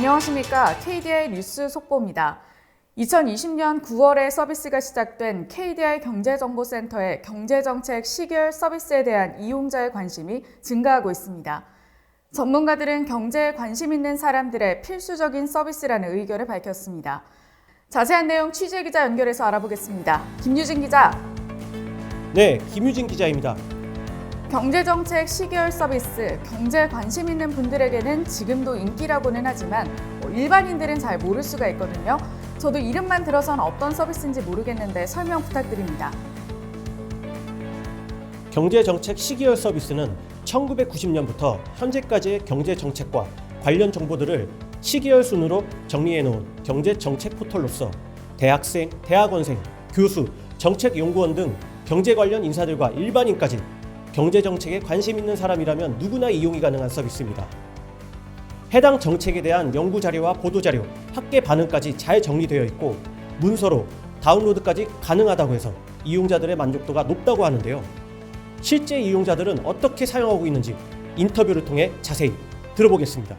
안녕하십니까. KDI 뉴스 속보입니다. 2020년 9월에 서비스가 시작된 KDI 경제정보센터의 경제정책 시계열 서비스에 대한 이용자의 관심이 증가하고 있습니다. 전문가들은 경제에 관심 있는 사람들의 필수적인 서비스라는 의견을 밝혔습니다. 자세한 내용 취재기자 연결해서 알아보겠습니다. 김유진 기자. 네, 김유진 기자입니다. 경제정책 시계열 서비스, 경제에 관심 있는 분들에게는 지금도 인기라고는 하지만 일반인들은 잘 모를 수가 있거든요. 저도 이름만 들어선 어떤 서비스인지 모르겠는데 설명 부탁드립니다. 경제정책 시계열 서비스는 1990년부터 현재까지의 경제정책과 관련 정보들을 시계열 순으로 정리해놓은 경제정책 포털로서 대학생, 대학원생, 교수, 정책연구원 등 경제 관련 인사들과 일반인까지 경제정책에 관심 있는 사람이라면 누구나 이용이 가능한 서비스입니다. 해당 정책에 대한 연구자료와 보도자료, 학계 반응까지 잘 정리되어 있고 문서로 다운로드까지 가능하다고 해서 이용자들의 만족도가 높다고 하는데요. 실제 이용자들은 어떻게 사용하고 있는지 인터뷰를 통해 자세히 들어보겠습니다.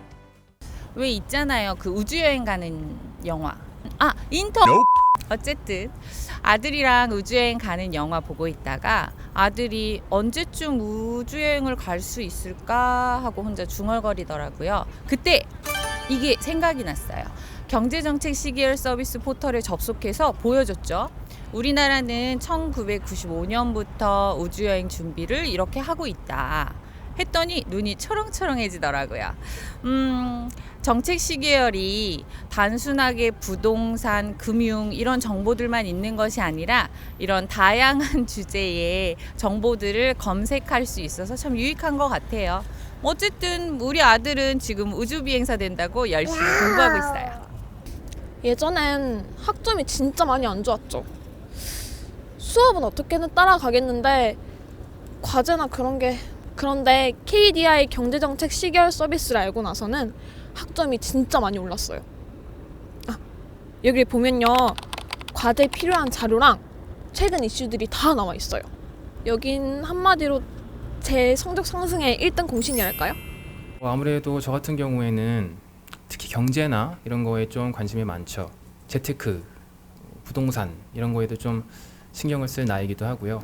왜 있잖아요. 그 우주여행 가는 영화. 어쨌든 아들이랑 우주여행 가는 영화 보고 있다가 아들이 언제쯤 우주여행을 갈 수 있을까 하고 혼자 중얼거리더라고요. 그때 이게 생각이 났어요. 경제정책 시계열 서비스 포털에 접속해서 보여줬죠. 우리나라는 1995년부터 우주여행 준비를 이렇게 하고 있다 했더니 눈이 초롱초롱해지더라고요. 정책 시계열이 단순하게 부동산, 금융 이런 정보들만 있는 것이 아니라 이런 다양한 주제의 정보들을 검색할 수 있어서 참 유익한 것 같아요. 어쨌든 우리 아들은 지금 우주 비행사 된다고 열심히 공부하고 있어요. 예전엔 학점이 진짜 많이 안 좋았죠. 수업은 어떻게든 따라가겠는데 과제나 그런데 KDI 경제정책 시계열 서비스를 알고 나서는 학점이 진짜 많이 올랐어요. 여기 보면요, 과제에 필요한 자료랑 최근 이슈들이 다 나와 있어요. 여긴 한마디로 제 성적 상승의 1등 공신이랄까요? 아무래도 저 같은 경우에는 특히 경제나 이런 거에 좀 관심이 많죠. 재테크, 부동산 이런 거에도 좀 신경을 쓸 나이기도 하고요.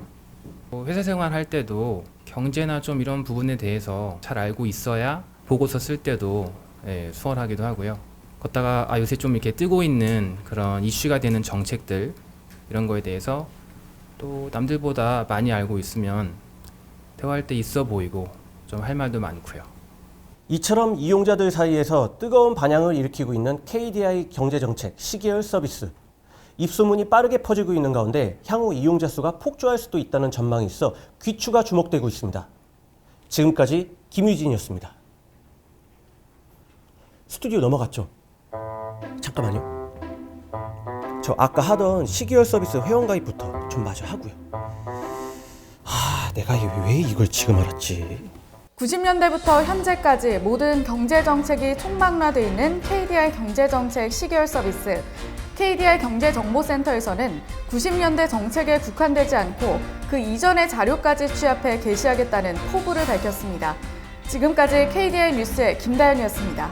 회사 생활할 때도 경제나 좀 이런 부분에 대해서 잘 알고 있어야 보고서 쓸 때도 수월하기도 하고요. 걷다가 요새 좀 이렇게 뜨고 있는 그런 이슈가 되는 정책들 이런 거에 대해서 또 남들보다 많이 알고 있으면 대화할 때 있어 보이고 좀 할 말도 많고요. 이처럼 이용자들 사이에서 뜨거운 반향을 일으키고 있는 KDI 경제정책 시계열 서비스. 입소문이 빠르게 퍼지고 있는 가운데 향후 이용자 수가 폭주할 수도 있다는 전망이 있어 귀추가 주목되고 있습니다. 지금까지 김유진이었습니다. 스튜디오 넘어갔죠? 잠깐만요. 저 아까 하던 시계열 서비스 회원가입부터 좀 마저 하고요. 내가 왜 이걸 지금 알았지? 90년대부터 현재까지 모든 경제정책이 총망라되어 있는 KDI 경제정책 시계열 서비스. KDI 경제정보센터에서는 90년대 정책에 국한되지 않고 그 이전의 자료까지 취합해 게시하겠다는 포부를 밝혔습니다. 지금까지 KDI 뉴스의 김다연이었습니다.